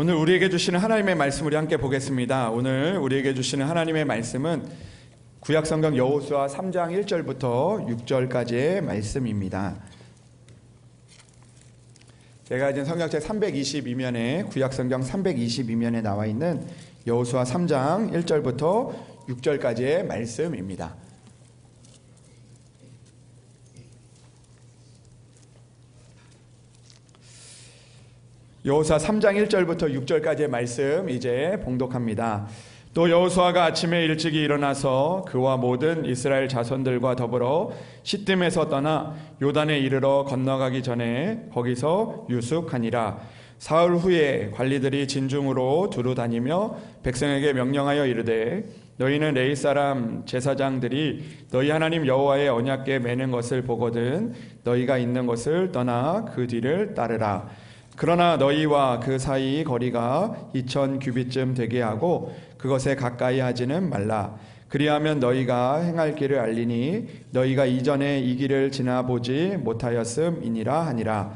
오늘 우리에게 주시는 하나님의 말씀 우리 함께 보겠습니다. 오늘 우리에게 주시는 하나님의 말씀은 구약성경 여호수아 3장 1절부터 6절까지의 말씀입니다. 제가 지금 성경책 322면에 구약성경 322면에 나와 있는 여호수아 3장 1절부터 6절까지의 말씀입니다. 여호수아 3장 1절부터 6절까지의 말씀 이제 봉독합니다. 또 여호수아가 아침에 일찍이 일어나서 그와 모든 이스라엘 자손들과 더불어 시뜸에서 떠나 요단에 이르러 건너가기 전에 거기서 유숙하니라. 사흘 후에 관리들이 진중으로 두루 다니며 백성에게 명령하여 이르되 너희는 레위 사람 제사장들이 너희 하나님 여호와의 언약궤 매는 것을 보거든 너희가 있는 곳을 떠나 그 뒤를 따르라. 그러나 너희와 그 사이 거리가 2000 규빗쯤 되게 하고 그것에 가까이 하지는 말라. 그리하면 너희가 행할 길을 알리니 너희가 이전에 이 길을 지나보지 못하였음이니라 하니라.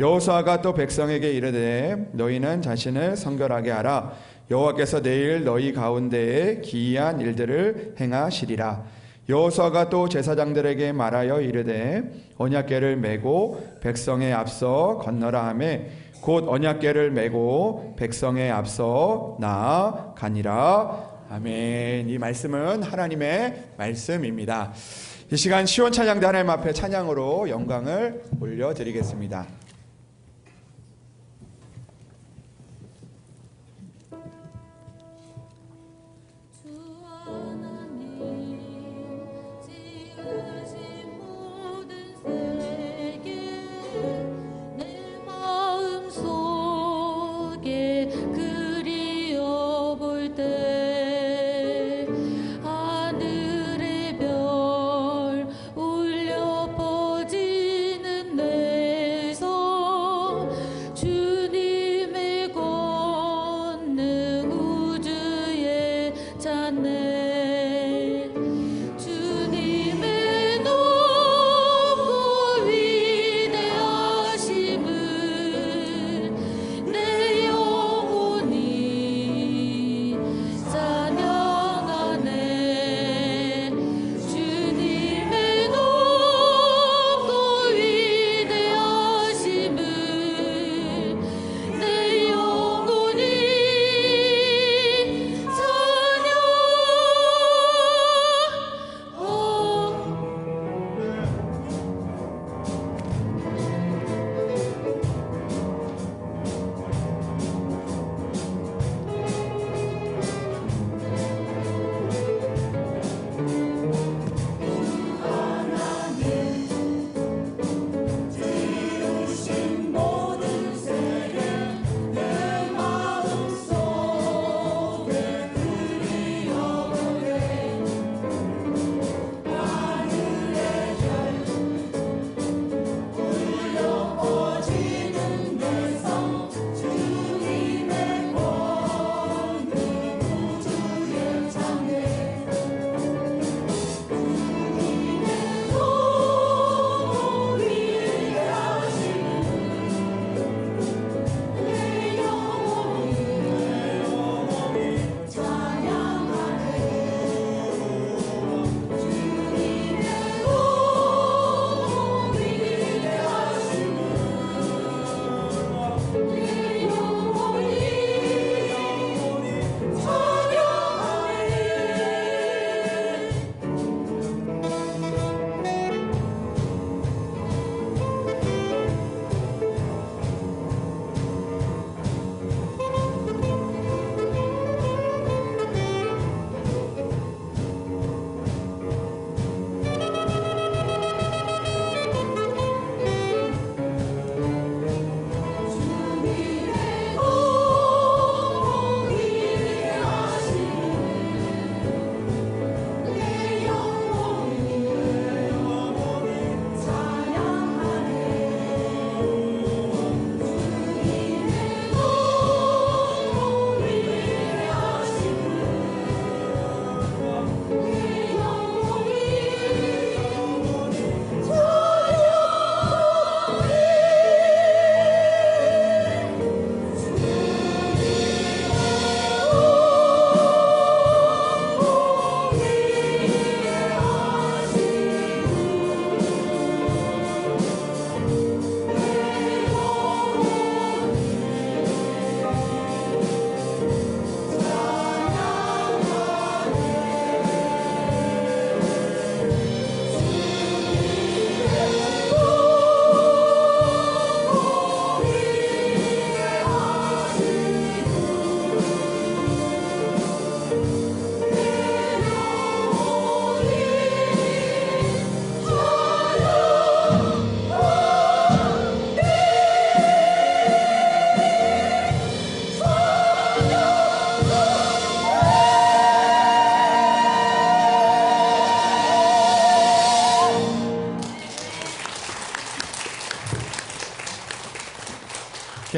여호수아가 또 백성에게 이르되 너희는 자신을 성결하게 하라. 여호와께서 내일 너희 가운데에 기이한 일들을 행하시리라. 여호수아가 또 제사장들에게 말하여 이르되 언약궤를 메고 백성의 앞서 건너라 하매 곧 언약궤를 메고 백성의 앞서 나아가니라. 아멘. 이 말씀은 하나님의 말씀입니다. 이 시간 시온 찬양대 하나님 앞에 찬양으로 영광을 올려드리겠습니다. 하늘의 별 울려 퍼지는 내 성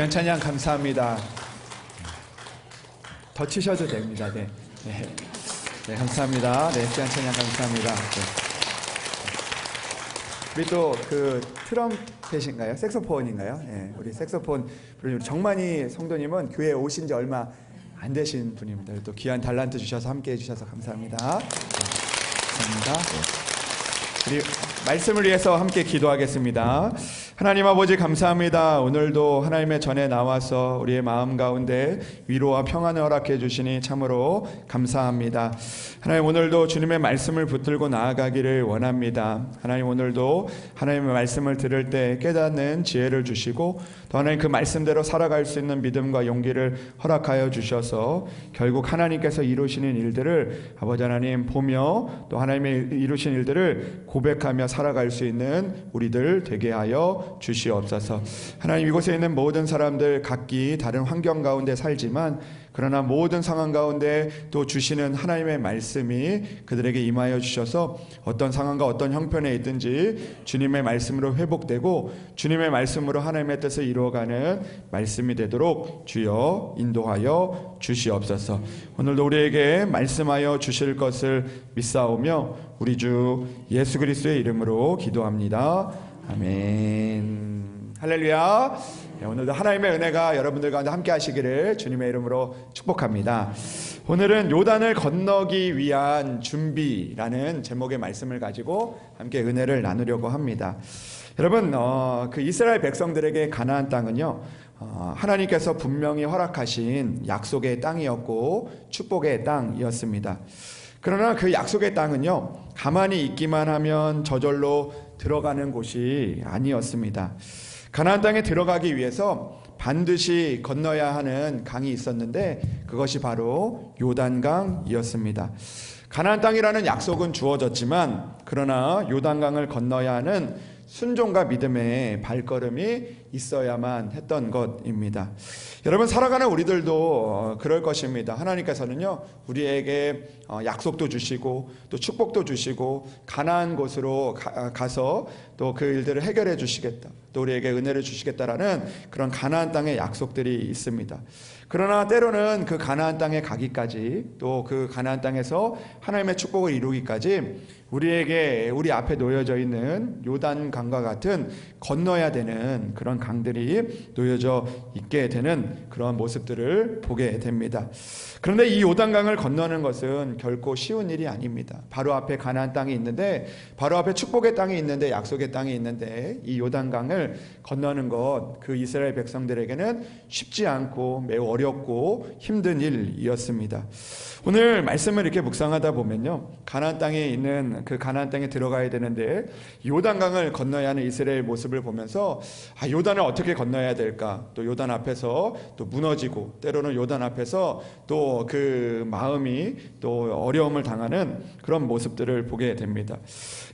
귀한 찬양 감사합니다. 더 치셔도 됩니다. 네, 감사합니다. 네, 귀한 찬양 감사합니다. 네. 우리 또 그 트럼펫인가요? 색소폰인가요? 네, 우리 색소폰 부르는 정만희 성도님은 교회에 오신 지 얼마 안 되신 분입니다. 또 귀한 달란트 주셔서 함께 해주셔서 감사합니다. 감사합니다. 우리 말씀을 위해서 함께 기도하겠습니다. 하나님 아버지 감사합니다. 오늘도 하나님의 전에 나와서 우리의 마음 가운데 위로와 평안을 허락해 주시니 참으로 감사합니다. 하나님 오늘도 주님의 말씀을 붙들고 나아가기를 원합니다. 하나님 오늘도 하나님의 말씀을 들을 때 깨닫는 지혜를 주시고 또 하나님 그 말씀대로 살아갈 수 있는 믿음과 용기를 허락하여 주셔서 결국 하나님께서 이루시는 일들을 아버지 하나님 보며 또 하나님의 이루신 일들을 고백하며 살아갈 수 있는 우리들 되게 하여 주시옵소서. 하나님 이곳에 있는 모든 사람들 각기 다른 환경 가운데 살지만 그러나 모든 상황 가운데 또 주시는 하나님의 말씀이 그들에게 임하여 주셔서 어떤 상황과 어떤 형편에 있든지 주님의 말씀으로 회복되고 주님의 말씀으로 하나님의 뜻을 이루어가는 말씀이 되도록 주여 인도하여 주시옵소서. 오늘도 우리에게 말씀하여 주실 것을 믿사오며 우리 주 예수 그리스도의 이름으로 기도합니다. 아멘. 할렐루야. 오늘도 하나님의 은혜가 여러분들 가운데 함께 하시기를 주님의 이름으로 축복합니다. 오늘은 요단을 건너기 위한 준비라는 제목의 말씀을 가지고 함께 은혜를 나누려고 합니다. 여러분 그 이스라엘 백성들에게 가나안 땅은요 하나님께서 분명히 허락하신 약속의 땅이었고 축복의 땅이었습니다. 그러나 그 약속의 땅은요 가만히 있기만 하면 저절로 들어가는 곳이 아니었습니다. 가나안 땅에 들어가기 위해서 반드시 건너야 하는 강이 있었는데 그것이 바로 요단강이었습니다. 가나안 땅이라는 약속은 주어졌지만 그러나 요단강을 건너야 하는 순종과 믿음의 발걸음이 있어야만 했던 것입니다. 여러분 살아가는 우리들도 그럴 것입니다. 하나님께서는요 우리에게 약속도 주시고 또 축복도 주시고 가나안 곳으로 가서 또 그 일들을 해결해 주시겠다, 또 우리에게 은혜를 주시겠다라는 그런 가나안 땅의 약속들이 있습니다. 그러나 때로는 그 가나안 땅에 가기까지 또 그 가나안 땅에서 하나님의 축복을 이루기까지 우리에게 우리 앞에 놓여져 있는 요단강과 같은 건너야 되는 그런 강들이 놓여져 있게 되는 그런 모습들을 보게 됩니다. 그런데 이 요단강을 건너는 것은 결코 쉬운 일이 아닙니다. 바로 앞에 가나안 땅이 있는데, 바로 앞에 축복의 땅이 있는데, 약속의 땅이 있는데 이 요단강을 건너는 것, 그 이스라엘 백성들에게는 쉽지 않고 매우 어렵고 힘든 일이었습니다. 오늘 말씀을 이렇게 묵상하다 보면요 가나안 땅에 있는 그 가나안 땅에 들어가야 되는데 요단강을 건너야 하는 이스라엘 모습을 보면서 요단을 어떻게 건너야 될까, 또 요단 앞에서 또 무너지고 때로는 요단 앞에서 또 그 마음이 또 어려움을 당하는 그런 모습들을 보게 됩니다.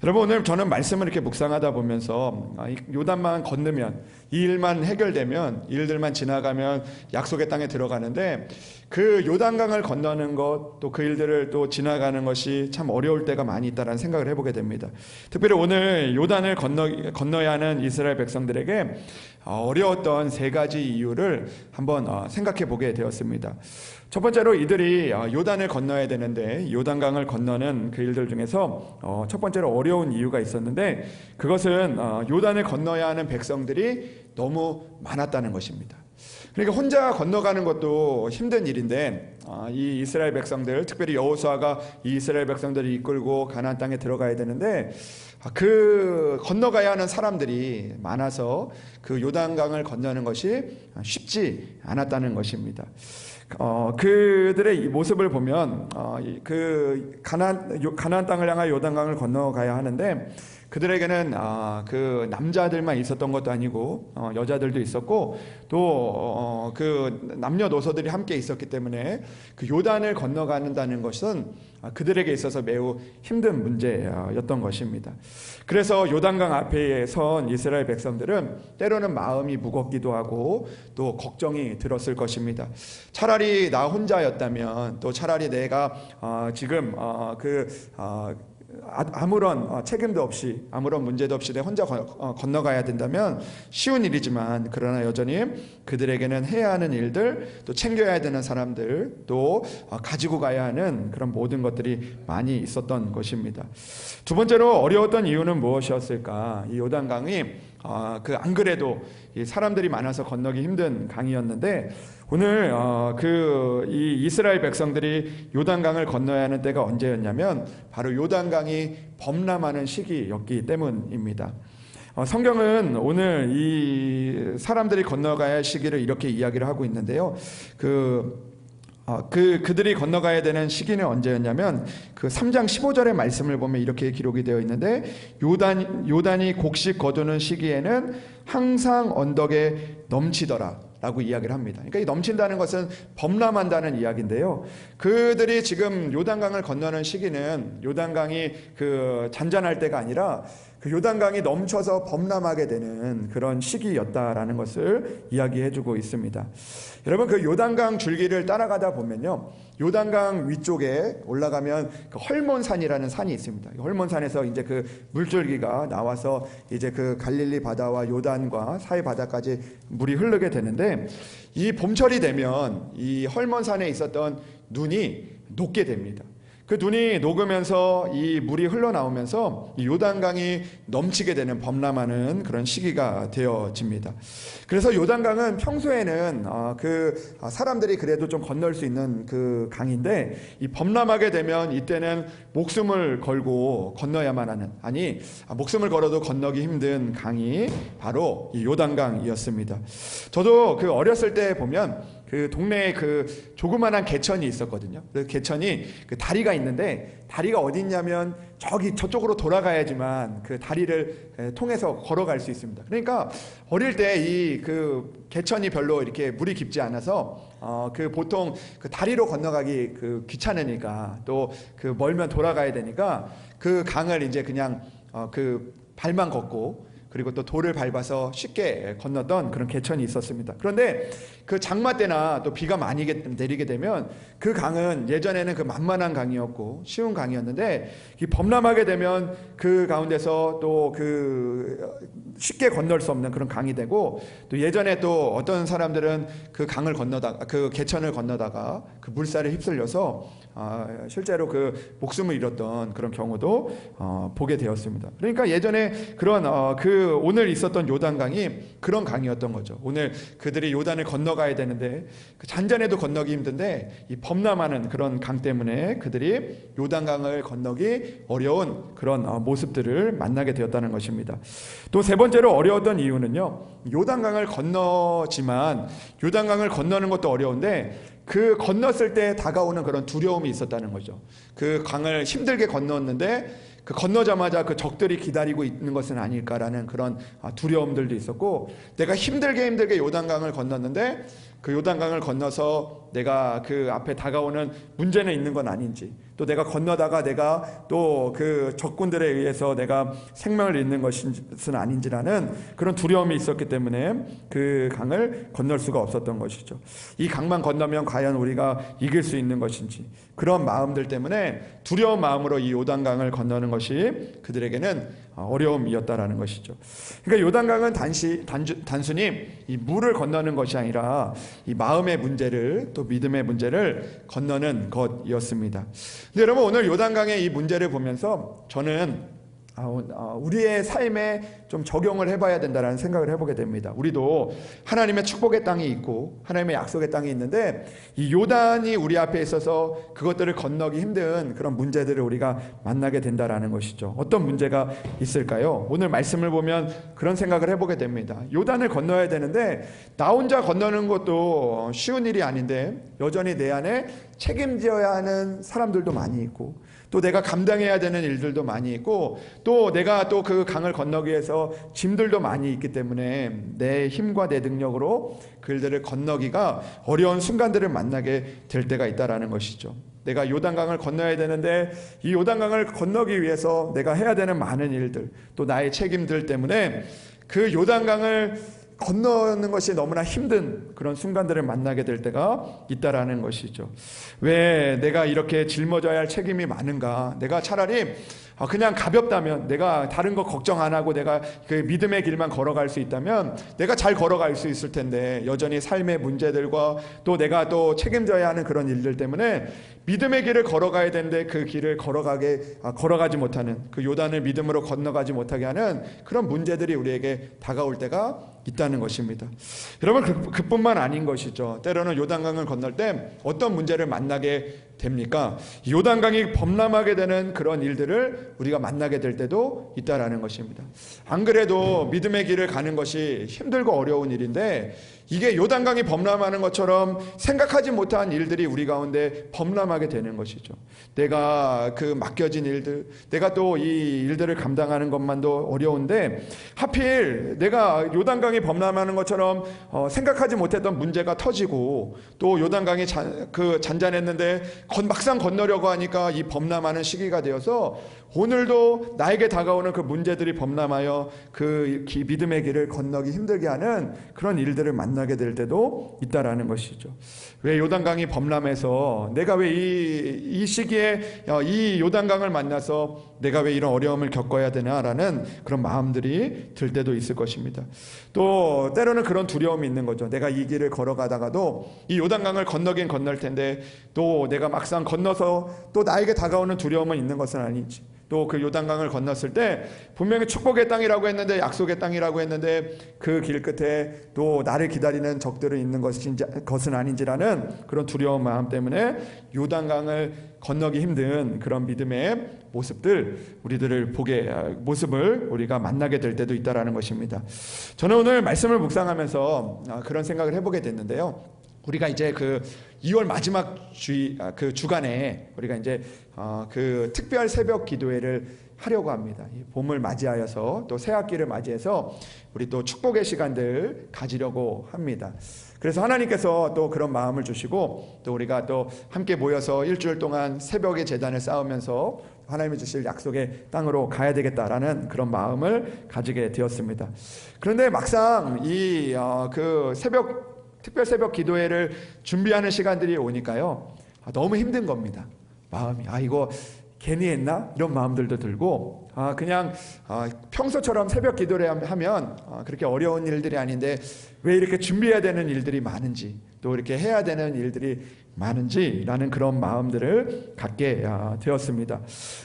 여러분 오늘 저는 말씀을 이렇게 묵상하다 보면서 요단만 건너면, 이 일만 해결되면, 이 일들만 지나가면 약속의 땅에 들어가는데 그 요단강을 건너는 것, 또 그 일들을 또 지나가는 것이 참 어려울 때가 많이 있다는 생각을 해보게 됩니다. 특별히 오늘 요단을 건너야 하는 이스라엘 백성들에게 어려웠던 세 가지 이유를 한번 생각해 보게 되었습니다. 첫 번째로 이들이 요단을 건너야 되는데 요단강을 건너는 그 일들 중에서 첫 번째로 어려운 이유가 있었는데 그것은 요단을 건너야 하는 백성들이 너무 많았다는 것입니다. 그러니까 혼자 건너가는 것도 힘든 일인데 이 이스라엘 백성들, 특별히 여호수아가 이 이스라엘 백성들을 이끌고 가나안 땅에 들어가야 되는데 그 건너가야 하는 사람들이 많아서 그 요단강을 건너는 것이 쉽지 않았다는 것입니다. 그들의 모습을 보면 그 가나안 땅을 향하여 요단강을 건너가야 하는데 그들에게는 그 남자들만 있었던 것도 아니고 여자들도 있었고 또 그 남녀노소들이 함께 있었기 때문에 그 요단을 건너간다는 것은 그들에게 있어서 매우 힘든 문제였던 것입니다. 그래서 요단강 앞에 선 이스라엘 백성들은 때로는 마음이 무겁기도 하고 또 걱정이 들었을 것입니다. 차라리 나 혼자였다면, 또 차라리 내가 지금 아무런 책임도 없이 아무런 문제도 없이 내 혼자 건너가야 된다면 쉬운 일이지만 그러나 여전히 그들에게는 해야 하는 일들, 또 챙겨야 되는 사람들, 또 가지고 가야 하는 그런 모든 것들이 많이 있었던 것입니다. 두 번째로 어려웠던 이유는 무엇이었을까? 이 요단강이 안 그래도 이 사람들이 많아서 건너기 힘든 강이었는데 오늘 이 이스라엘 백성들이 요단강을 건너야 하는 때가 언제였냐면 바로 요단강이 범람하는 시기였기 때문입니다. 성경은 오늘 이 사람들이 건너가야 할 시기를 이렇게 이야기를 하고 있는데요. 그들이 건너가야 되는 시기는 언제였냐면 3장 15절의 말씀을 보면 이렇게 기록이 되어 있는데 요단이 곡식 거두는 시기에는 항상 언덕에 넘치더라 라고 이야기를 합니다. 그러니까 이 넘친다는 것은 범람한다는 이야기인데요. 그들이 지금 요단강을 건너는 시기는 요단강이 잔잔할 때가 아니라 요단강이 넘쳐서 범람하게 되는 그런 시기였다라는 것을 이야기해주고 있습니다. 여러분, 요단강 줄기를 따라가다 보면요, 요단강 위쪽에 올라가면 헐몬산이라는 산이 있습니다. 헐몬산에서 이제 물줄기가 나와서 이제 갈릴리 바다와 요단과 사해 바다까지 물이 흐르게 되는데, 이 봄철이 되면 이 헐몬산에 있었던 눈이 녹게 됩니다. 그 눈이 녹으면서 이 물이 흘러나오면서 이 요단강이 넘치게 되는 범람하는 그런 시기가 되어집니다. 그래서 요단강은 평소에는 사람들이 그래도 좀 건널 수 있는 강인데 이 범람하게 되면 이때는 목숨을 걸고 건너야만 하는, 목숨을 걸어도 건너기 힘든 강이 바로 이 요단강이었습니다. 저도 어렸을 때 보면 동네에 조그만한 개천이 있었거든요. 그 개천이 다리가 있는데 다리가 어디 있냐면 저쪽으로 돌아가야지만 그 다리를 통해서 걸어갈 수 있습니다. 그러니까 어릴 때 이 개천이 별로 이렇게 물이 깊지 않아서 보통 다리로 건너가기 귀찮으니까 또 멀면 돌아가야 되니까 그 강을 이제 그냥 발만 걷고 그리고 또 돌을 밟아서 쉽게 건넜던 그런 개천이 있었습니다. 그런데 장마 때나 또 비가 많이 내리게 되면 그 강은 예전에는 만만한 강이었고 쉬운 강이었는데 범람하게 되면 그 가운데서 또 쉽게 건널 수 없는 그런 강이 되고, 또 예전에 또 어떤 사람들은 강을 건너다가 개천을 건너다가 물살에 휩쓸려서 실제로 목숨을 잃었던 그런 경우도 보게 되었습니다. 그러니까 예전에 그런 오늘 있었던 요단강이 그런 강이었던 거죠. 오늘 그들이 요단을 건너가야 되는데 잔잔해도 건너기 힘든데 이 범람하는 그런 강 때문에 그들이 요단강을 건너기 어려운 그런 모습들을 만나게 되었다는 것입니다. 또 세 번째로 어려웠던 이유는요, 요단강을 건너지만 요단강을 건너는 것도 어려운데 건넜을 때 다가오는 그런 두려움이 있었다는 거죠. 강을 힘들게 건넜는데 건너자마자 적들이 기다리고 있는 것은 아닐까라는 그런 두려움들도 있었고, 내가 힘들게 요단강을 건넜는데 요단강을 건너서 내가 앞에 다가오는 문제는 있는 건 아닌지, 또 내가 건너다가 내가 또 적군들에 의해서 내가 생명을 잃는 것은 아닌지라는 그런 두려움이 있었기 때문에 강을 건널 수가 없었던 것이죠. 이 강만 건너면 과연 우리가 이길 수 있는 것인지, 그런 마음들 때문에 두려운 마음으로 이 요단강을 건너는 것이 그들에게는 어려움이었다라는 것이죠. 그러니까 요단강은 단순히 이 물을 건너는 것이 아니라 이 마음의 문제를, 또 믿음의 문제를 건너는 것이었습니다. 근데 여러분, 오늘 요단강의 이 문제를 보면서 저는 우리의 삶에 좀 적용을 해봐야 된다는 생각을 해보게 됩니다. 우리도 하나님의 축복의 땅이 있고 하나님의 약속의 땅이 있는데 이 요단이 우리 앞에 있어서 그것들을 건너기 힘든 그런 문제들을 우리가 만나게 된다는 것이죠. 어떤 문제가 있을까요? 오늘 말씀을 보면 그런 생각을 해보게 됩니다. 요단을 건너야 되는데 나 혼자 건너는 것도 쉬운 일이 아닌데 여전히 내 안에 책임져야 하는 사람들도 많이 있고, 또 내가 감당해야 되는 일들도 많이 있고, 또 내가 또 강을 건너기 위해서 짐들도 많이 있기 때문에 내 힘과 내 능력으로 그들을 건너기가 어려운 순간들을 만나게 될 때가 있다라는 것이죠. 내가 요단강을 건너야 되는데 이 요단강을 건너기 위해서 내가 해야 되는 많은 일들, 또 나의 책임들 때문에 요단강을 건너는 것이 너무나 힘든 그런 순간들을 만나게 될 때가 있다라는 것이죠. 왜 내가 이렇게 짊어져야 할 책임이 많은가? 내가 차라리 그냥 가볍다면, 내가 다른 거 걱정 안 하고 내가 그 믿음의 길만 걸어갈 수 있다면 내가 잘 걸어갈 수 있을 텐데, 여전히 삶의 문제들과 또 내가 또 책임져야 하는 그런 일들 때문에 믿음의 길을 걸어가야 되는데 그 길을 걸어가지 못하는, 그 요단을 믿음으로 건너가지 못하게 하는 그런 문제들이 우리에게 다가올 때가 있다는 것입니다. 여러분, 그뿐만 아닌 것이죠. 때로는 요단강을 건널 때 어떤 문제를 만나게 됩니까? 요단강이 범람하게 되는 그런 일들을 우리가 만나게 될 때도 있다라는 것입니다. 안 그래도 믿음의 길을 가는 것이 힘들고 어려운 일인데, 이게 요단강이 범람하는 것처럼 생각하지 못한 일들이 우리 가운데 범람하게 되는 것이죠. 내가 그 맡겨진 일들, 내가 또 이 일들을 감당하는 것만도 어려운데, 하필 내가 요단강이 범람하는 것처럼 생각하지 못했던 문제가 터지고, 또 요단강이 잔잔했는데 막상 건너려고 하니까 이 범람하는 시기가 되어서 오늘도 나에게 다가오는 그 문제들이 범람하여 그 믿음의 길을 건너기 힘들게 하는 그런 일들을 만나게 될 때도 있다라는 것이죠. 왜 요단강이 범람해서 내가 왜 이 시기에 이 요단강을 만나서 내가 왜 이런 어려움을 겪어야 되나라는 그런 마음들이 들 때도 있을 것입니다. 또 때로는 그런 두려움이 있는 거죠. 내가 이 길을 걸어가다가도 이 요단강을 건너긴 건널 텐데, 또 내가 막상 건너서 또 나에게 다가오는 두려움은 있는 것은 아닌지, 또 그 요단강을 건넜을 때 분명히 축복의 땅이라고 했는데, 약속의 땅이라고 했는데 그 길 끝에 또 나를 기다리는 적들은 있는 것은 아닌지라는 그런 두려운 마음 때문에 요단강을 건너기 힘든 그런 믿음의 모습을 우리가 만나게 될 때도 있다라는 것입니다. 저는 오늘 말씀을 묵상하면서 그런 생각을 해보게 됐는데요. 우리가 이제 그 2월 마지막 주간에 우리가 이제 그 특별 새벽 기도회를 하려고 합니다. 이 봄을 맞이하여서 또 새 학기를 맞이해서 우리 또 축복의 시간들 가지려고 합니다. 그래서 하나님께서 또 그런 마음을 주시고, 또 우리가 또 함께 모여서 일주일 동안 새벽의 제단을 쌓으면서 하나님이 주실 약속의 땅으로 가야 되겠다라는 그런 마음을 가지게 되었습니다. 그런데 막상 이 그 특별 새벽 기도회를 준비하는 시간들이 오니까요, 너무 힘든 겁니다. 마음이 이거 괜히 했나? 이런 마음들도 들고, 그냥 평소처럼 새벽 기도를 하면 그렇게 어려운 일들이 아닌데 왜 이렇게 준비해야 되는 일들이 많은지, 또 이렇게 해야 되는 일들이 많은지라는 그런 마음들을 갖게 되었습니다.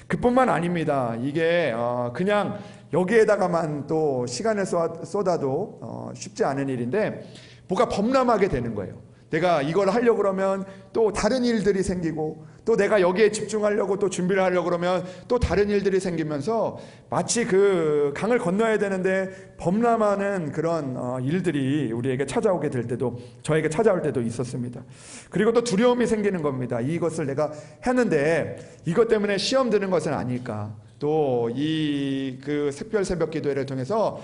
그뿐만 아닙니다. 이게 그냥 여기에다가만 또 시간을 쏟아도 쉽지 않은 일인데, 뭐가 범람하게 되는 거예요. 내가 이걸 하려고 그러면 또 다른 일들이 생기고, 또 내가 여기에 집중하려고 또 준비를 하려고 그러면 또 다른 일들이 생기면서 마치 그 강을 건너야 되는데 범람하는 그런 일들이 우리에게 찾아오게 될 때도, 저에게 찾아올 때도 있었습니다. 그리고 또 두려움이 생기는 겁니다. 이것을 내가 했는데 이것 때문에 시험 드는 것은 아닐까. 또 이 그 특별 새벽 기도회를 통해서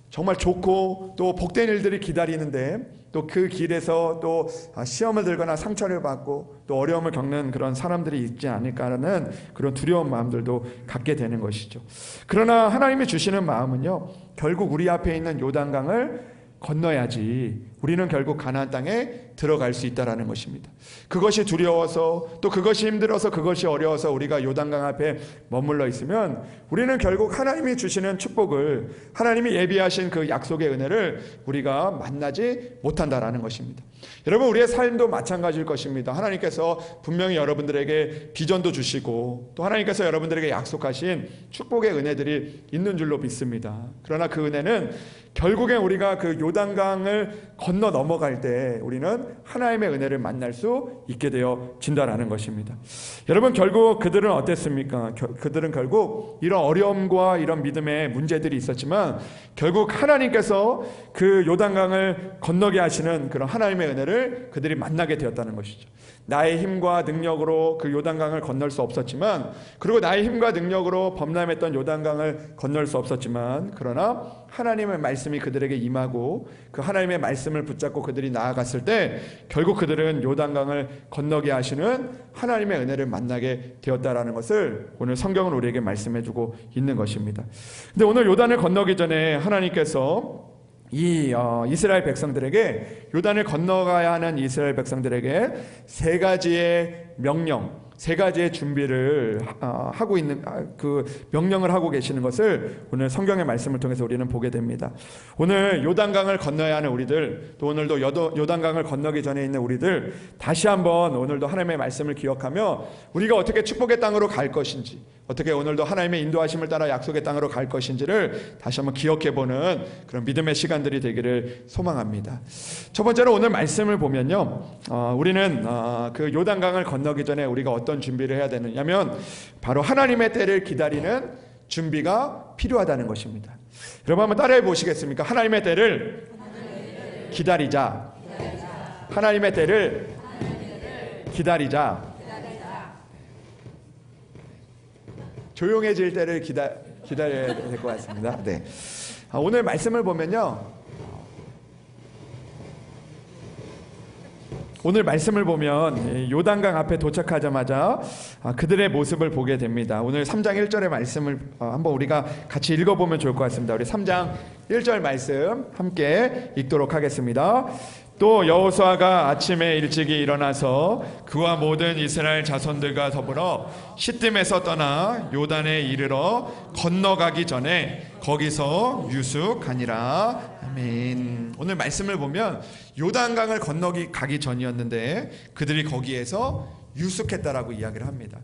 정말 좋고 또 복된 일들이 기다리는데, 또 그 길에서 또 시험을 들거나 상처를 받고 또 어려움을 겪는 그런 사람들이 있지 않을까라는 그런 두려운 마음들도 갖게 되는 것이죠. 그러나 하나님이 주시는 마음은요, 결국 우리 앞에 있는 요단강을 건너야지 우리는 결국 가나안 땅에 들어갈 수 있다라는 것입니다. 그것이 두려워서, 또 그것이 힘들어서, 그것이 어려워서 우리가 요단강 앞에 머물러 있으면 우리는 결국 하나님이 주시는 축복을, 하나님이 예비하신 그 약속의 은혜를 우리가 만나지 못한다라는 것입니다. 여러분, 우리의 삶도 마찬가지일 것입니다. 하나님께서 분명히 여러분들에게 비전도 주시고, 또 하나님께서 여러분들에게 약속하신 축복의 은혜들이 있는 줄로 믿습니다. 그러나 그 은혜는 결국엔 우리가 그 요단강을 건너 넘어갈 때 우리는 하나님의 은혜를 만날 수 있게 되어진다라는 것입니다. 여러분, 결국 그들은 어땠습니까? 그들은 결국 이런 어려움과 이런 믿음의 문제들이 있었지만 결국 하나님께서 그 요단강을 건너게 하시는 그런 하나님의 은혜를 그들이 만나게 되었다는 것이죠. 나의 힘과 능력으로 그 요단강을 건널 수 없었지만, 그리고 나의 힘과 능력으로 범람했던 요단강을 건널 수 없었지만, 그러나 하나님의 말씀이 그들에게 임하고 그 하나님의 말씀을 붙잡고 그들이 나아갔을 때 결국 그들은 요단강을 건너게 하시는 하나님의 은혜를 만나게 되었다라는 것을 오늘 성경은 우리에게 말씀해주고 있는 것입니다. 근데 오늘 요단을 건너기 전에 하나님께서 이스라엘 백성들에게, 요단을 건너가야 하는 이스라엘 백성들에게 세 가지의 명령, 세 가지의 준비를 하고 있는 그 명령을 하고 계시는 것을 오늘 성경의 말씀을 통해서 우리는 보게 됩니다. 오늘 요단강을 건너야 하는 우리들, 또 오늘도 요단강을 건너기 전에 있는 우리들, 다시 한번 오늘도 하나님의 말씀을 기억하며 우리가 어떻게 축복의 땅으로 갈 것인지, 어떻게 오늘도 하나님의 인도하심을 따라 약속의 땅으로 갈 것인지를 다시 한번 기억해보는 그런 믿음의 시간들이 되기를 소망합니다. 첫 번째로 오늘 말씀을 보면요, 우리는 그 요단강을 건너기 전에 우리가 어떤 준비를 해야 되느냐면 바로 하나님의 때를 기다리는 준비가 필요하다는 것입니다. 여러분 한번 따라해 보시겠습니까? 하나님의 때를 기다리자. 하나님의 때를 기다리자. 조용해질 때를 기다려야 될 것 같습니다. 네. 오늘 말씀을 보면요, 오늘 말씀을 보면 요단강 앞에 도착하자마자 그들의 모습을 보게 됩니다. 오늘 3장 1절의 말씀을 한번 우리가 같이 읽어보면 좋을 것 같습니다. 우리 3장 1절 말씀 함께 읽도록 하겠습니다. 또 여호수아가 아침에 일찍이 일어나서 그와 모든 이스라엘 자손들과 더불어 시딤에서 떠나 요단에 이르러 건너가기 전에 거기서 유숙하니라. 아멘. 오늘 말씀을 보면 요단강을 가기 전이었는데 그들이 거기에서 유숙했다라고 이야기를 합니다.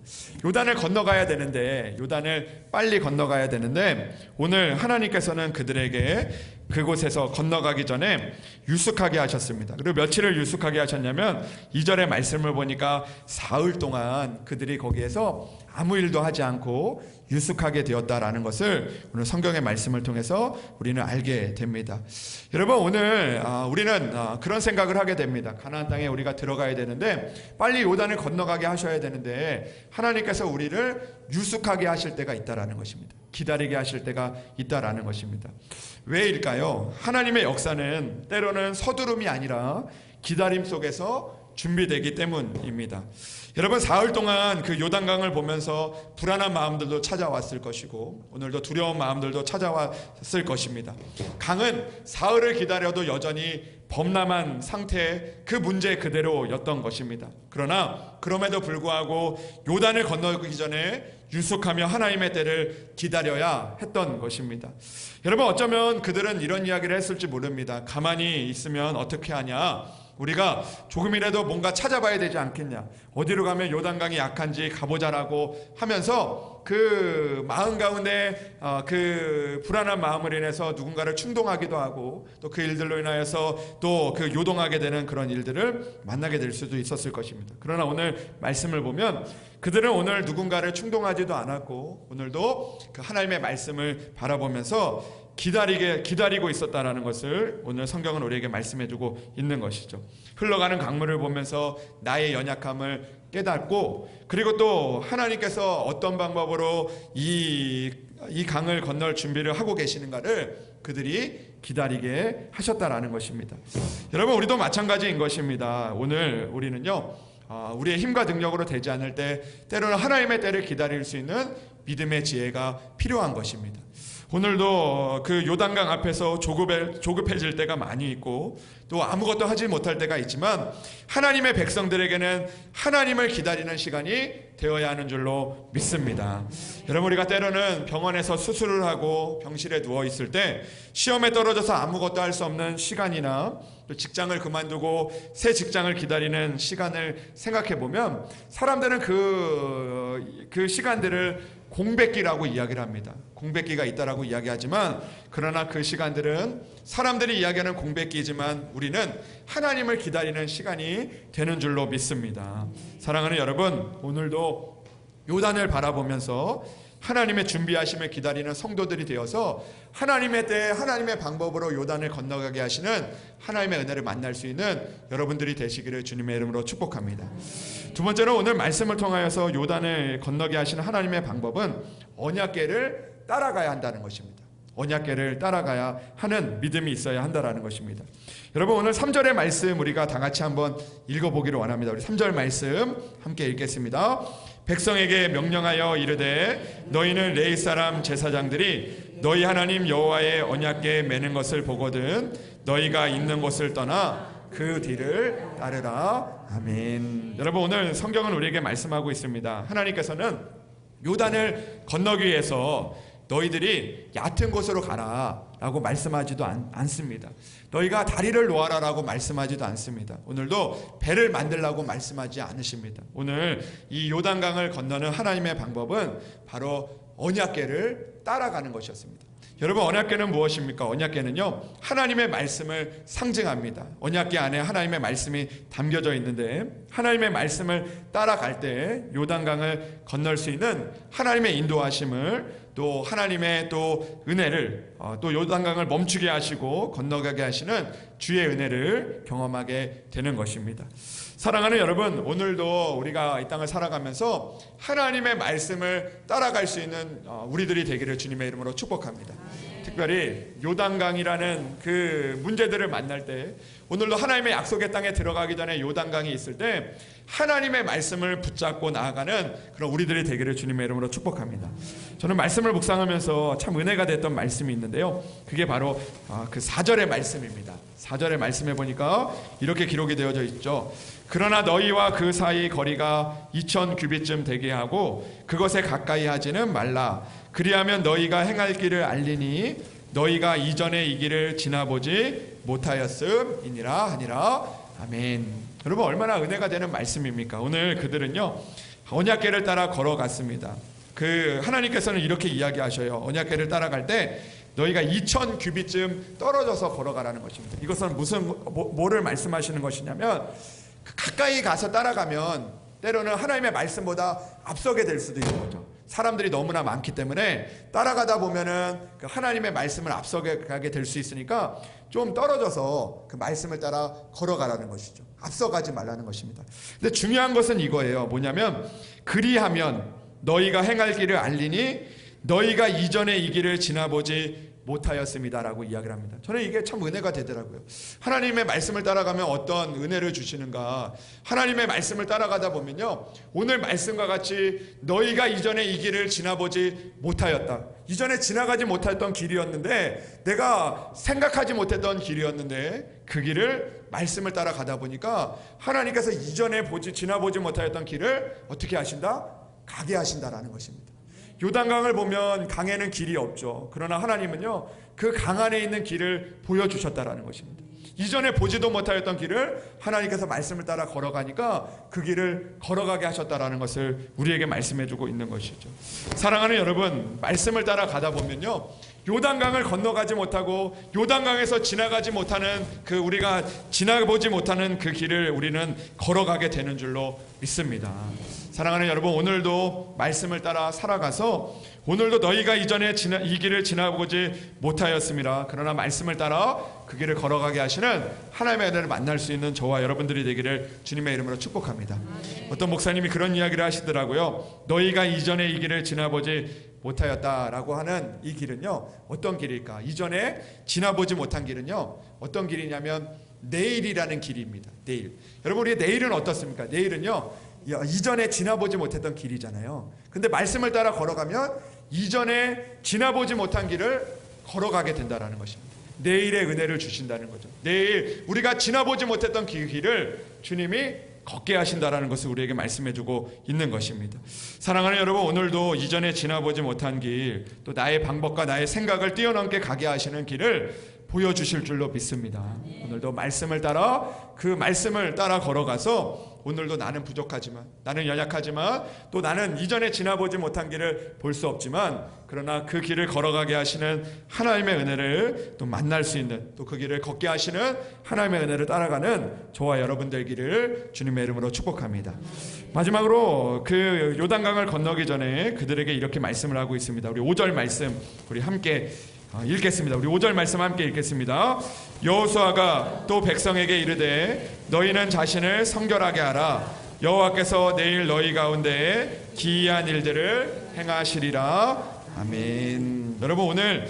요단을 건너가야 되는데, 요단을 빨리 건너가야 되는데 오늘 하나님께서는 그들에게 그곳에서 건너가기 전에 유숙하게 하셨습니다. 그리고 며칠을 유숙하게 하셨냐면 2절의 말씀을 보니까 사흘 동안 그들이 거기에서 아무 일도 하지 않고 유숙하게 되었다라는 것을 오늘 성경의 말씀을 통해서 우리는 알게 됩니다. 여러분, 오늘 우리는 그런 생각을 하게 됩니다. 가나안 땅에 우리가 들어가야 되는데 빨리 요단을 건너가게 하셔야 되는데 하나님께서 우리를 유숙하게 하실 때가 있다라는 것입니다. 기다리게 하실 때가 있다라는 것입니다. 왜일까요? 하나님의 역사는 때로는 서두름이 아니라 기다림 속에서 준비되기 때문입니다. 여러분, 사흘 동안 그 요단강을 보면서 불안한 마음들도 찾아왔을 것이고 오늘도 두려운 마음들도 찾아왔을 것입니다. 강은 사흘을 기다려도 여전히 범람한 상태의 그 문제 그대로였던 것입니다. 그러나 그럼에도 불구하고 요단을 건너기 전에 유숙하며 하나님의 때를 기다려야 했던 것입니다. 여러분, 어쩌면 그들은 이런 이야기를 했을지 모릅니다. 가만히 있으면 어떻게 하냐, 우리가 조금이라도 뭔가 찾아봐야 되지 않겠냐, 어디로 가면 요단강이 약한지 가보자라고 하면서 그 마음 가운데 그 불안한 마음을 인해서 누군가를 충동하기도 하고 또 그 일들로 인하여서 또 그 요동하게 되는 그런 일들을 만나게 될 수도 있었을 것입니다. 그러나 오늘 말씀을 보면 그들은 오늘 누군가를 충동하지도 않았고 오늘도 그 하나님의 말씀을 바라보면서 기다리고 있었다라는 것을 오늘 성경은 우리에게 말씀해주고 있는 것이죠. 흘러가는 강물을 보면서 나의 연약함을 깨닫고, 그리고 또 하나님께서 어떤 방법으로 이 강을 건널 준비를 하고 계시는가를 그들이 기다리게 하셨다라는 것입니다. 여러분, 우리도 마찬가지인 것입니다. 오늘 우리는요, 우리의 힘과 능력으로 되지 않을 때 때로는 하나님의 때를 기다릴 수 있는 믿음의 지혜가 필요한 것입니다. 오늘도 그 요단강 앞에서 조급해질 때가 많이 있고 또 아무것도 하지 못할 때가 있지만 하나님의 백성들에게는 하나님을 기다리는 시간이 되어야 하는 줄로 믿습니다. 여러분, 우리가 때로는 병원에서 수술을 하고 병실에 누워 있을 때 시험에 떨어져서 아무것도 할 수 없는 시간이나 또 직장을 그만두고 새 직장을 기다리는 시간을 생각해 보면 사람들은 그 시간들을 공백기라고 이야기를 합니다. 공백기가 있다라고 이야기하지만 그러나 그 시간들은 사람들이 이야기하는 공백기이지만 우리는 하나님을 기다리는 시간이 되는 줄로 믿습니다. 사랑하는 여러분, 오늘도 요단을 바라보면서 하나님의 준비하심을 기다리는 성도들이 되어서 하나님의 때에 하나님의 방법으로 요단을 건너가게 하시는 하나님의 은혜를 만날 수 있는 여러분들이 되시기를 주님의 이름으로 축복합니다. 두 번째로 오늘 말씀을 통하여서 요단을 건너게 하시는 하나님의 방법은 언약궤를 따라가야 한다는 것입니다. 언약궤를 따라가야 하는 믿음이 있어야 한다는 것입니다. 여러분, 오늘 3절의 말씀 우리가 다 같이 한번 읽어보기를 원합니다. 우리 3절 말씀 함께 읽겠습니다. 백성에게 명령하여 이르되 너희는 레위 사람 제사장들이 너희 하나님 여호와의 언약궤에 매는 것을 보거든 너희가 있는 곳을 떠나 그 뒤를 따르라. 아멘. 여러분, 오늘 성경은 우리에게 말씀하고 있습니다. 하나님께서는 요단을 건너기 위해서 너희들이 얕은 곳으로 가라 라고 말씀하지도 않습니다. 너희가 다리를 놓아라 라고 말씀하지도 않습니다. 오늘도 배를 만들라고 말씀하지 않으십니다. 오늘 이 요단강을 건너는 하나님의 방법은 바로 언약궤를 따라가는 것이었습니다. 여러분, 언약궤는 무엇입니까? 언약궤는요, 하나님의 말씀을 상징합니다. 언약궤 안에 하나님의 말씀이 담겨져 있는데, 하나님의 말씀을 따라갈 때 요단강을 건널 수 있는 하나님의 인도하심을, 또 하나님의 또 은혜를, 또 요단강을 멈추게 하시고 건너가게 하시는 주의 은혜를 경험하게 되는 것입니다. 사랑하는 여러분, 오늘도 우리가 이 땅을 살아가면서 하나님의 말씀을 따라갈 수 있는 우리들이 되기를 주님의 이름으로 축복합니다. 특별히 요단강이라는 그 문제들을 만날 때, 오늘도 하나님의 약속의 땅에 들어가기 전에 요단강이 있을 때 하나님의 말씀을 붙잡고 나아가는 그런 우리들이 되기를 주님의 이름으로 축복합니다. 저는 말씀을 묵상하면서 참 은혜가 됐던 말씀이 있는데요, 그게 바로 그 4절의 말씀입니다. 4절의 말씀에 보니까 이렇게 기록이 되어져 있죠. 그러나 너희와 그 사이 거리가 2000 규빗쯤 되게 하고 그것에 가까이 하지는 말라. 그리하면 너희가 행할 길을 알리니 너희가 이전에 이 길을 지나보지 못하였음이니라 하니라. 아멘. 여러분, 얼마나 은혜가 되는 말씀입니까? 오늘 그들은요, 언약궤를 따라 걸어갔습니다. 하나님께서는 이렇게 이야기하셔요. 언약궤를 따라갈 때 너희가 2000 규빗쯤 떨어져서 걸어가라는 것입니다. 이것은 뭐를 말씀하시는 것이냐면, 가까이 가서 따라가면 때로는 하나님의 말씀보다 앞서게 될 수도 있는 거죠. 사람들이 너무나 많기 때문에 따라가다 보면은 그 하나님의 말씀을 앞서게 가게 될 수 있으니까 좀 떨어져서 그 말씀을 따라 걸어가라는 것이죠. 앞서가지 말라는 것입니다. 근데 중요한 것은 이거예요. 뭐냐면, 그리하면 너희가 행할 길을 알리니 너희가 이전에 이 길을 지나보지 못하였습니다라고 이야기를 합니다. 저는 이게 참 은혜가 되더라고요. 하나님의 말씀을 따라가면 어떤 은혜를 주시는가. 하나님의 말씀을 따라가다 보면요, 오늘 말씀과 같이 너희가 이전에 이 길을 지나보지 못하였다. 이전에 지나가지 못했던 길이었는데, 내가 생각하지 못했던 길이었는데 그 길을 말씀을 따라가다 보니까 하나님께서 이전에 지나보지 못하였던 길을 어떻게 하신다? 가게 하신다라는 것입니다. 요단강을 보면 강에는 길이 없죠. 그러나 하나님은요, 그 강 안에 있는 길을 보여주셨다라는 것입니다. 이전에 보지도 못하였던 길을 하나님께서 말씀을 따라 걸어가니까 그 길을 걸어가게 하셨다라는 것을 우리에게 말씀해주고 있는 것이죠. 사랑하는 여러분, 말씀을 따라 가다 보면요, 요단강을 건너가지 못하고 요단강에서 지나가지 못하는 우리가 지나보지 못하는 그 길을 우리는 걸어가게 되는 줄로 믿습니다. 사랑하는 여러분, 오늘도 말씀을 따라 살아가서 오늘도 너희가 이전에 이 길을 지나보지 못하였습니다. 그러나 말씀을 따라 그 길을 걸어가게 하시는 하나님의 은혜를 만날 수 있는 저와 여러분들이 되기를 주님의 이름으로 축복합니다. 어떤 목사님이 그런 이야기를 하시더라고요. 너희가 이전에 이 길을 지나보지 못하였다라고 하는 이 길은요, 어떤 길일까? 이전에 지나보지 못한 길은요, 어떤 길이냐면 내일이라는 길입니다. 내일. 여러분, 우리의 내일은 어떻습니까? 내일은요, 이전에 지나보지 못했던 길이잖아요. 근데 말씀을 따라 걸어가면 이전에 지나보지 못한 길을 걸어가게 된다는 것입니다. 내일의 은혜를 주신다는 거죠. 내일 우리가 지나보지 못했던 길을 주님이 걷게 하신다라는 것을 우리에게 말씀해주고 있는 것입니다. 사랑하는 여러분, 오늘도 이전에 지나보지 못한 길, 또 나의 방법과 나의 생각을 뛰어넘게 가게 하시는 길을 보여주실 줄로 믿습니다. 오늘도 말씀을 따라 그 말씀을 따라 걸어가서 오늘도 나는 부족하지만, 나는 연약하지만, 또 나는 이전에 지나보지 못한 길을 볼 수 없지만, 그러나 그 길을 걸어가게 하시는 하나님의 은혜를 또 만날 수 있는, 또 그 길을 걷게 하시는 하나님의 은혜를 따라가는 저와 여러분 되기를 주님의 이름으로 축복합니다. 마지막으로 그 요단강을 건너기 전에 그들에게 이렇게 말씀을 하고 있습니다. 우리 5절 말씀 우리 함께 읽겠습니다. 우리 5절 말씀 함께 읽겠습니다. 여호수아가 또 백성에게 이르되 너희는 자신을 성결하게 하라. 여호와께서 내일 너희 가운데에 기이한 일들을 행하시리라. 아멘. 여러분, 오늘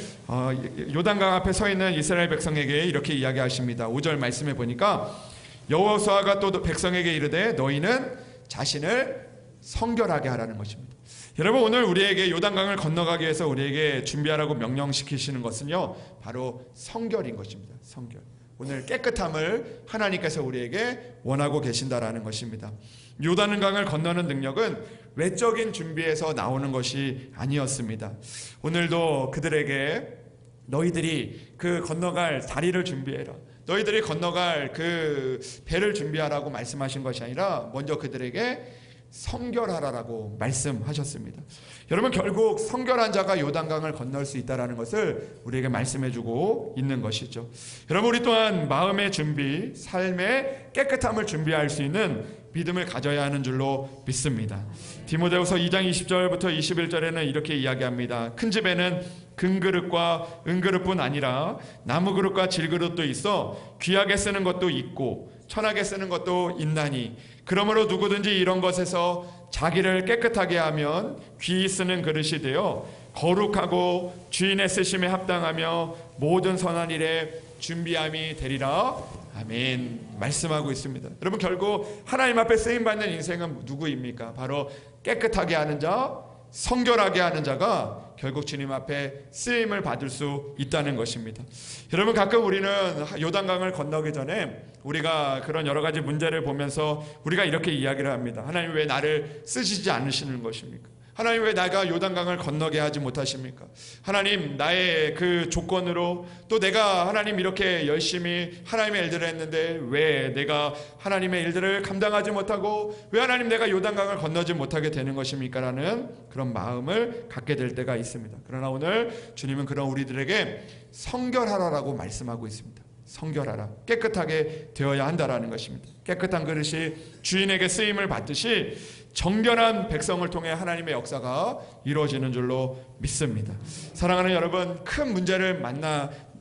요단강 앞에 서 있는 이스라엘 백성에게 이렇게 이야기하십니다. 5절 말씀에 보니까 여호수아가 또 백성에게 이르되 너희는 자신을 성결하게 하라는 것입니다. 여러분, 오늘 우리에게 요단강을 건너가기 위해서 우리에게 준비하라고 명령시키시는 것은요, 바로 성결인 것입니다. 성결. 오늘 깨끗함을 하나님께서 우리에게 원하고 계신다라는 것입니다. 요단강을 건너는 능력은 외적인 준비에서 나오는 것이 아니었습니다. 오늘도 그들에게 너희들이 그 건너갈 다리를 준비해라, 너희들이 건너갈 그 배를 준비하라고 말씀하신 것이 아니라 먼저 그들에게 성결하라라고 말씀하셨습니다. 여러분, 결국 성결한 자가 요단강을 건널 수 있다는 것을 우리에게 말씀해주고 있는 것이죠. 여러분, 우리 또한 마음의 준비, 삶의 깨끗함을 준비할 수 있는 믿음을 가져야 하는 줄로 믿습니다. 디모데후서 2장 20절부터 21절에는 이렇게 이야기합니다. 큰 집에는 금그릇과 은그릇뿐 아니라 나무그릇과 질그릇도 있어 귀하게 쓰는 것도 있고 천하게 쓰는 것도 있나니, 그러므로 누구든지 이런 것에서 자기를 깨끗하게 하면 귀히 쓰는 그릇이 되어 거룩하고 주인의 쓰심에 합당하며 모든 선한 일에 준비함이 되리라. 아멘. 말씀하고 있습니다. 여러분, 결국 하나님 앞에 쓰임받는 인생은 누구입니까? 바로 깨끗하게 하는 자, 성결하게 하는 자가 결국 주님 앞에 쓰임을 받을 수 있다는 것입니다. 여러분, 가끔 우리는 요단강을 건너기 전에 우리가 그런 여러 가지 문제를 보면서 우리가 이렇게 이야기를 합니다. 하나님, 왜 나를 쓰시지 않으시는 것입니까? 하나님, 왜 내가 요단강을 건너게 하지 못하십니까? 하나님, 나의 그 조건으로, 또 내가 하나님 이렇게 열심히 하나님의 일들을 했는데 왜 내가 하나님의 일들을 감당하지 못하고, 왜 하나님 내가 요단강을 건너지 못하게 되는 것입니까? 라는 그런 마음을 갖게 될 때가 있습니다. 그러나 오늘 주님은 그런 우리들에게 성결하라라고 말씀하고 있습니다. 성결하라, 깨끗하게 되어야 한다라는 것입니다. 깨끗한 그릇이 주인에게 쓰임을 받듯이 정결한 백성을 통해 하나님의 역사가 이루어지는 줄로 믿습니다. 사랑하는 여러분, 큰 문제를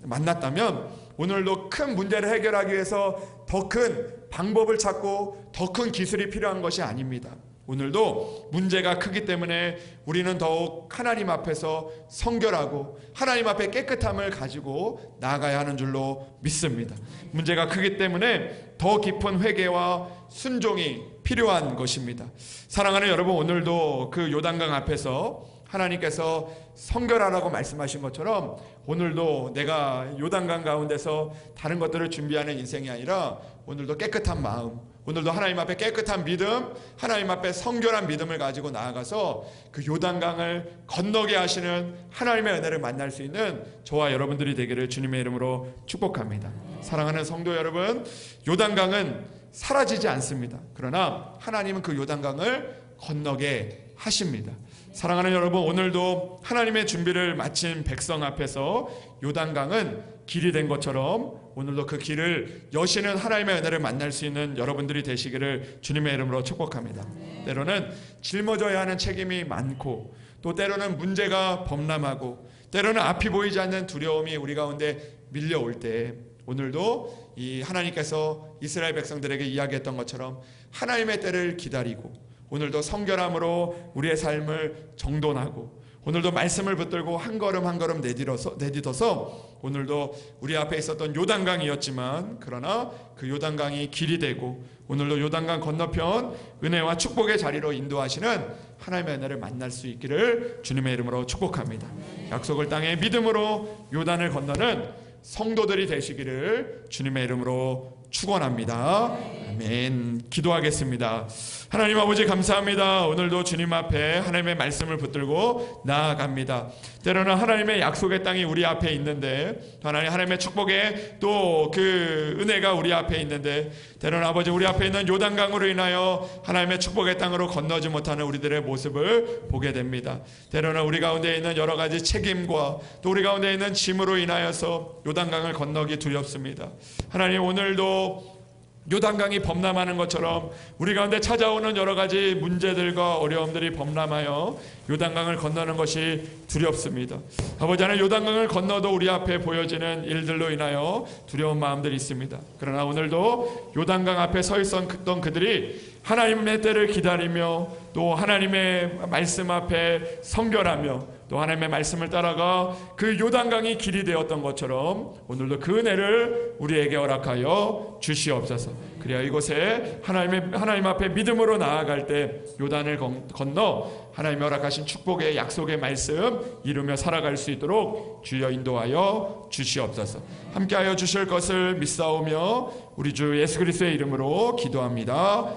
만났다면 오늘도 큰 문제를 해결하기 위해서 더 큰 방법을 찾고 더 큰 기술이 필요한 것이 아닙니다. 오늘도 문제가 크기 때문에 우리는 더욱 하나님 앞에서 성결하고 하나님 앞에 깨끗함을 가지고 나아가야 하는 줄로 믿습니다. 문제가 크기 때문에 더 깊은 회개와 순종이 필요한 것입니다. 사랑하는 여러분, 오늘도 그 요단강 앞에서 하나님께서 성결하라고 말씀하신 것처럼 오늘도 내가 요단강 가운데서 다른 것들을 준비하는 인생이 아니라 오늘도 깨끗한 마음, 오늘도 하나님 앞에 깨끗한 믿음, 하나님 앞에 성결한 믿음을 가지고 나아가서 그 요단강을 건너게 하시는 하나님의 은혜를 만날 수 있는 저와 여러분들이 되기를 주님의 이름으로 축복합니다. 사랑하는 성도 여러분, 요단강은 사라지지 않습니다. 그러나 하나님은 그 요단강을 건너게 하십니다. 사랑하는 여러분, 오늘도 하나님의 준비를 마친 백성 앞에서 요단강은 길이 된 것처럼 오늘도 그 길을 여시는 하나님의 은혜를 만날 수 있는 여러분들이 되시기를 주님의 이름으로 축복합니다. 때로는 짊어져야 하는 책임이 많고, 또 때로는 문제가 범람하고, 때로는 앞이 보이지 않는 두려움이 우리 가운데 밀려올 때 오늘도 이 하나님께서 이스라엘 백성들에게 이야기했던 것처럼 하나님의 때를 기다리고 오늘도 성결함으로 우리의 삶을 정돈하고 오늘도 말씀을 붙들고 한 걸음 한 걸음 내딛어서 오늘도 우리 앞에 있었던 요단강이었지만 그러나 그 요단강이 길이 되고 오늘도 요단강 건너편 은혜와 축복의 자리로 인도하시는 하나님의 은혜를 만날 수 있기를 주님의 이름으로 축복합니다. 약속을 땅에 믿음으로 요단을 건너는 성도들이 되시기를 주님의 이름으로 축원합니다. 아멘. 기도하겠습니다. 하나님 아버지, 감사합니다. 오늘도 주님 앞에 하나님의 말씀을 붙들고 나아갑니다. 때로는 하나님의 약속의 땅이 우리 앞에 있는데, 하나님의 축복의 또 그 은혜가 우리 앞에 있는데, 때로는 아버지 우리 앞에 있는 요단강으로 인하여 하나님의 축복의 땅으로 건너지 못하는 우리들의 모습을 보게 됩니다. 때로는 우리 가운데 있는 여러 가지 책임과 또 우리 가운데 있는 짐으로 인하여서 요단강을 건너기 두렵습니다. 하나님, 오늘도 요단강이 범람하는 것처럼 우리 가운데 찾아오는 여러 가지 문제들과 어려움들이 범람하여 요단강을 건너는 것이 두렵습니다. 아버지, 하나님, 요단강을 건너도 우리 앞에 보여지는 일들로 인하여 두려운 마음들이 있습니다. 그러나 오늘도 요단강 앞에 서 있었던 그들이 하나님의 때를 기다리며 또 하나님의 말씀 앞에 성결하며 또 하나님의 말씀을 따라가 그 요단강이 길이 되었던 것처럼 오늘도 그 은혜를 우리에게 허락하여 주시옵소서. 그래야 이곳에 하나님 앞에 믿음으로 나아갈 때 요단을 건너 하나님이 허락하신 축복의 약속의 말씀 이루며 살아갈 수 있도록 주여 인도하여 주시옵소서. 함께하여 주실 것을 믿사오며 우리 주 예수 그리스도의 이름으로 기도합니다.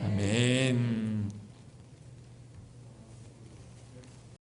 아멘.